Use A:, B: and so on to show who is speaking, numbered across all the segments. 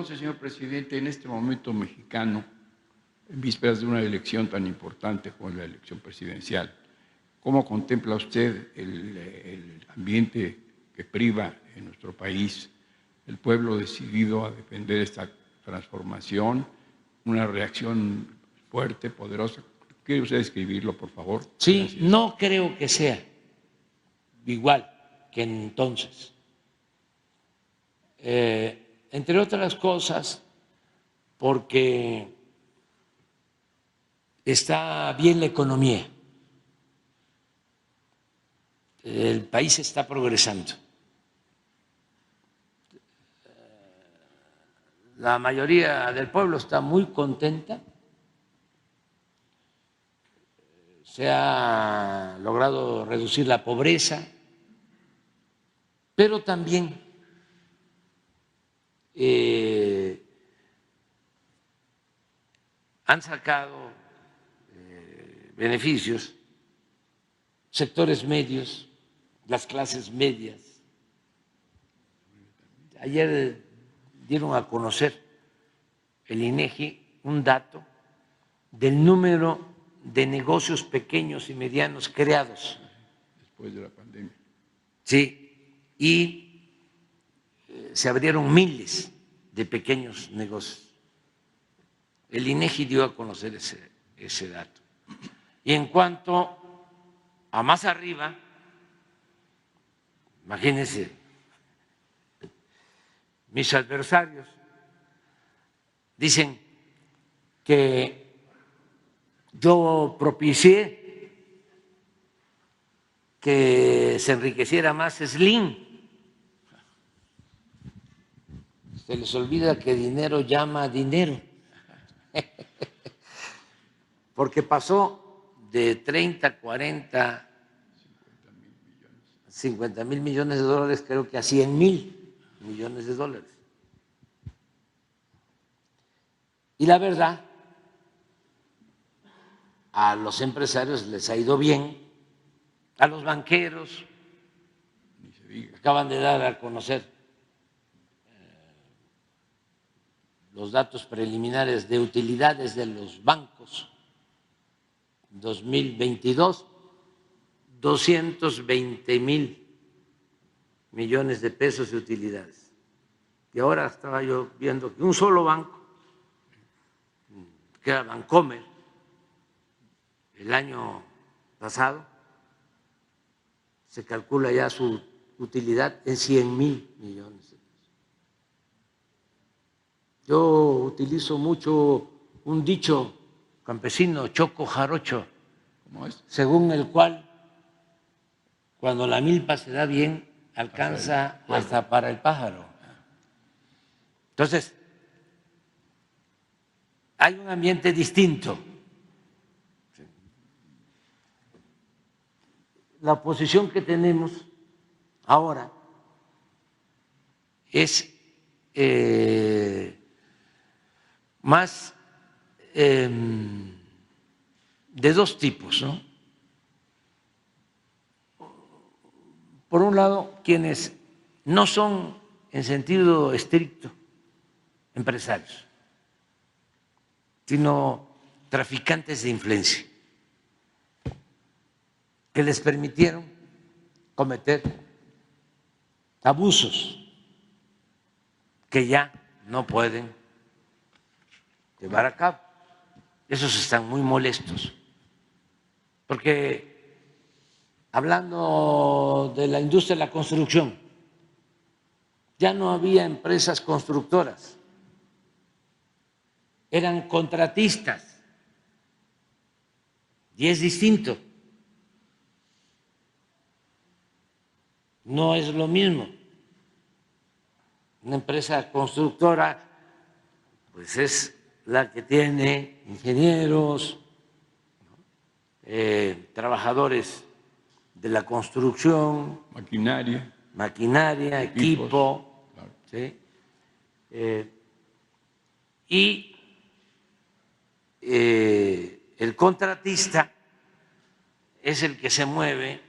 A: entonces, señor presidente, en este momento mexicano, en vísperas de una elección tan importante como la elección presidencial, ¿cómo contempla usted el ambiente que priva en nuestro país, el pueblo decidido a defender esta transformación, una reacción fuerte, poderosa? ¿Quiere usted describirlo, por favor?
B: Sí,
A: Gracias.
B: no creo que sea igual que entonces. Entre otras cosas, porque está bien la economía, el país está progresando. La mayoría del pueblo está muy contenta, se ha logrado reducir la pobreza, pero también han sacado beneficios sectores medios, las clases medias. Ayer dieron a conocer el INEGI un dato del número de negocios pequeños y medianos creados.
A: Después de la pandemia.
B: Sí, y se abrieron miles de pequeños negocios. El INEGI dio a conocer ese dato. Y en cuanto a más arriba, imagínense, mis adversarios dicen que yo propicié que se enriqueciera más Slim. Se les olvida que dinero llama dinero. Porque pasó de 30, 40, 50,000 millones de dólares, creo que a 100,000 millones de dólares. Y la verdad, a los empresarios les ha ido bien, a los banqueros, acaban de dar a conocer los datos preliminares de utilidades de los bancos 2022, 220,000 millones de pesos de utilidades. Y ahora estaba yo viendo que un solo banco, que era Bancomer, el año pasado, se calcula ya su utilidad en 100,000 millones de pesos. Yo utilizo mucho un dicho campesino, choco jarocho, según el cual cuando la milpa se da bien, alcanza hasta para el pájaro. Entonces, hay un ambiente distinto. La oposición que tenemos ahora es más de dos tipos, ¿no? Por un lado, quienes no son en sentido estricto empresarios, sino traficantes de influencia, que les permitieron cometer abusos que ya no pueden llevar a cabo. Esos están muy molestos, porque hablando de la industria de la construcción, ya no había empresas constructoras, eran contratistas, y es distinto. No es lo mismo. Una empresa constructora, pues es la que tiene ingenieros, trabajadores de la construcción, maquinaria, equipo,
A: claro.
B: ¿sí? Y el contratista es el que se mueve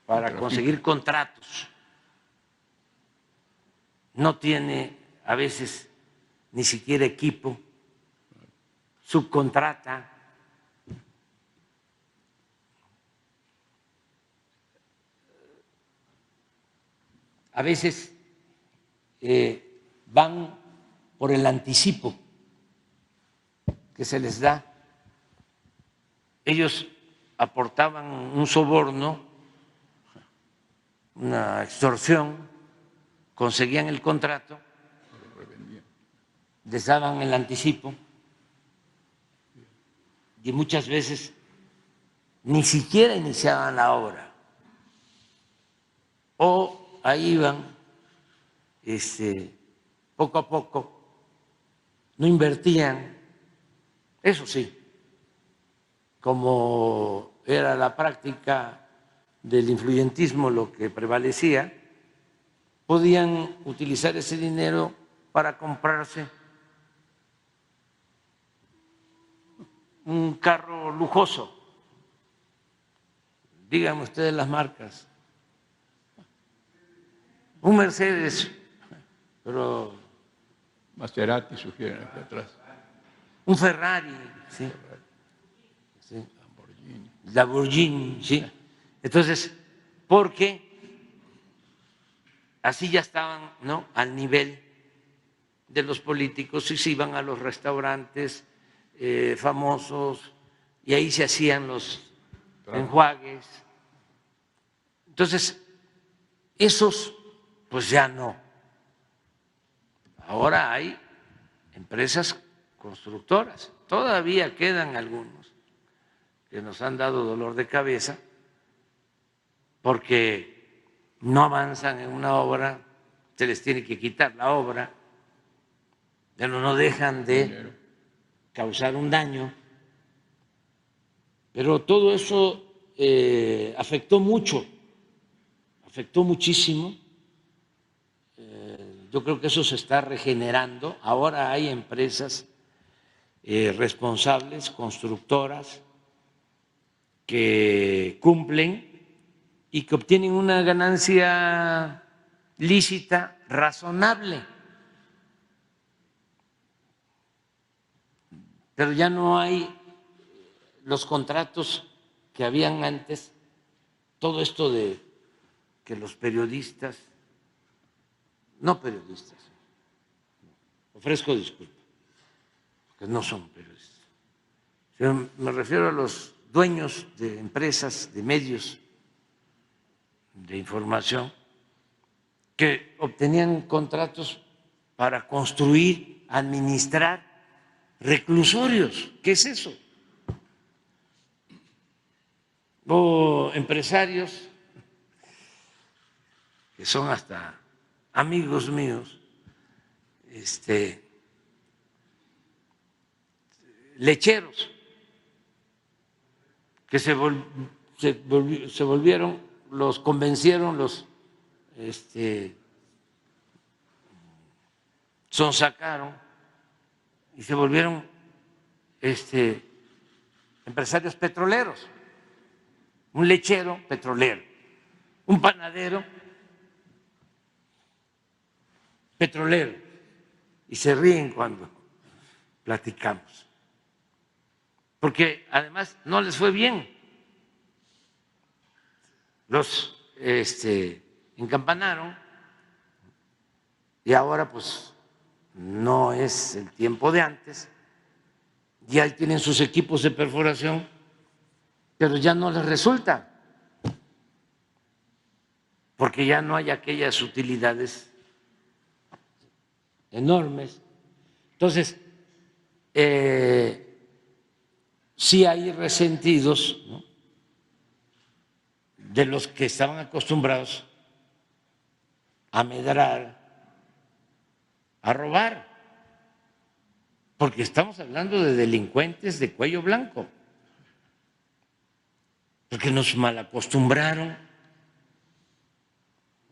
B: para conseguir contratos. No tiene a veces ni siquiera equipo, subcontrata. A veces van por el anticipo que se les da. Ellos aportaban un soborno, una extorsión, conseguían el contrato, les daban el anticipo y muchas veces ni siquiera iniciaban la obra. O ahí iban poco a poco, no invertían, eso sí, como era la práctica del influyentismo lo que prevalecía, podían utilizar ese dinero para comprarse un carro lujoso. Díganme ustedes las marcas. Un Mercedes, pero
A: Maserati sugieren aquí atrás.
B: un Ferrari, sí. Sí. Lamborghini, sí. Entonces, porque así ya estaban, ¿no?, al nivel de los políticos y se iban a los restaurantes famosos y ahí se hacían los enjuagues. Entonces, esos pues ya no. Ahora hay empresas constructoras, todavía quedan algunos que nos han dado dolor de cabeza porque no avanzan en una obra, se les tiene que quitar la obra, pero no dejan de causar un daño. Pero todo eso afectó mucho, afectó muchísimo. Yo creo que eso se está regenerando. Ahora hay empresas responsables, constructoras, que cumplen y que obtienen una ganancia lícita, razonable. Pero ya no hay los contratos que habían antes, todo esto de que los periodistas, no periodistas, ofrezco disculpas, porque no son periodistas, me refiero a los dueños de empresas, de medios de información, que obtenían contratos para construir, administrar reclusorios. ¿Qué es eso? O empresarios que son hasta amigos míos, lecheros, que se volvieron, los convencieron, los sonsacaron y se volvieron empresarios petroleros. Un lechero petrolero, un panadero petrolero, y se ríen cuando platicamos, porque además no les fue bien. Los encampanaron y ahora pues no es el tiempo de antes, ya tienen sus equipos de perforación, pero ya no les resulta, porque ya no hay aquellas utilidades enormes. Entonces, sí hay resentidos, ¿no?, de los que estaban acostumbrados a medrar, a robar, porque estamos hablando de delincuentes de cuello blanco, porque nos malacostumbraron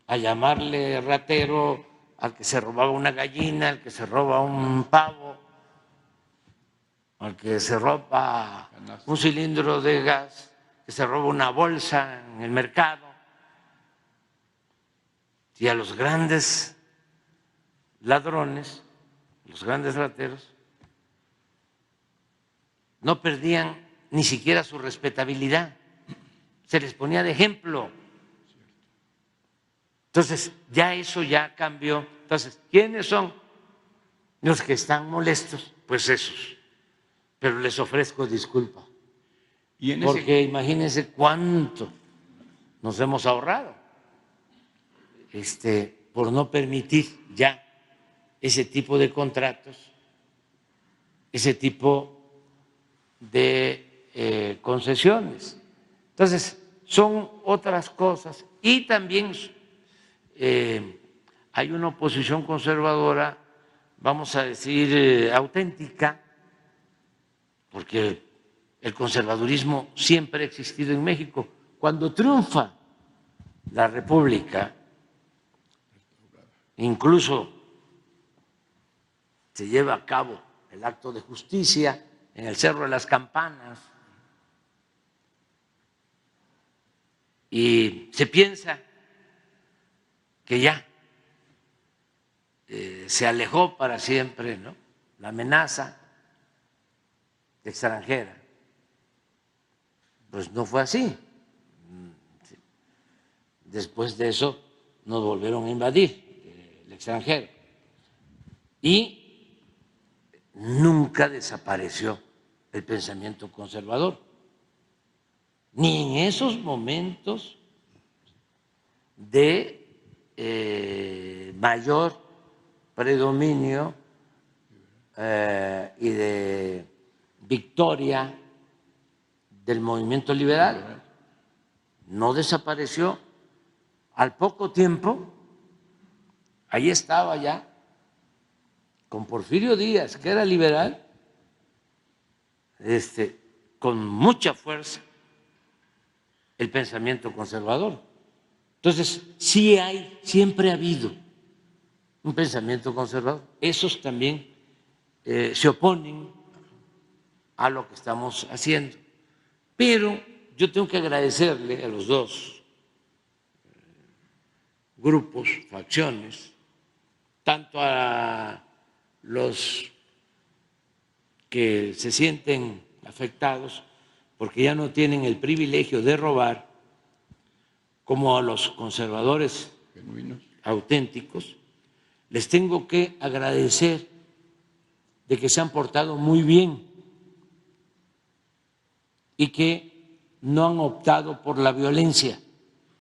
B: a llamarle ratero al que se robaba una gallina, al que se roba un pavo, al que se roba un cilindro de gas, que se roba una bolsa en el mercado, y a los grandes ladrones, los grandes rateros, no perdían ni siquiera su respetabilidad, se les ponía de ejemplo. Entonces, ya eso ya cambió. Entonces, ¿quiénes son los que están molestos? Pues esos. Pero les ofrezco disculpa. Porque imagínense cuánto nos hemos ahorrado por no permitir ya ese tipo de contratos, ese tipo de concesiones. Entonces, son otras cosas. Y también hay una oposición conservadora, vamos a decir, auténtica, porque el conservadurismo siempre ha existido en México. Cuando triunfa la República, incluso se lleva a cabo el acto de justicia en el Cerro de las Campanas y se piensa que ya se alejó para siempre, ¿no?, la amenaza extranjera. Pues no fue así. Después de eso nos volvieron a invadir el extranjero y nunca desapareció el pensamiento conservador, ni en esos momentos de mayor predominio y de victoria del movimiento liberal. No desapareció. Al poco tiempo, ahí estaba ya, con Porfirio Díaz, que era liberal, con mucha fuerza, el pensamiento conservador. Entonces, sí hay, siempre ha habido un pensamiento conservador. Esos también se oponen a lo que estamos haciendo. Pero yo tengo que agradecerle a los dos grupos, facciones, tanto a los que se sienten afectados porque ya no tienen el privilegio de robar, como a los conservadores genuinos, auténticos. Les tengo que agradecer de que se han portado muy bien y que no han optado por la violencia.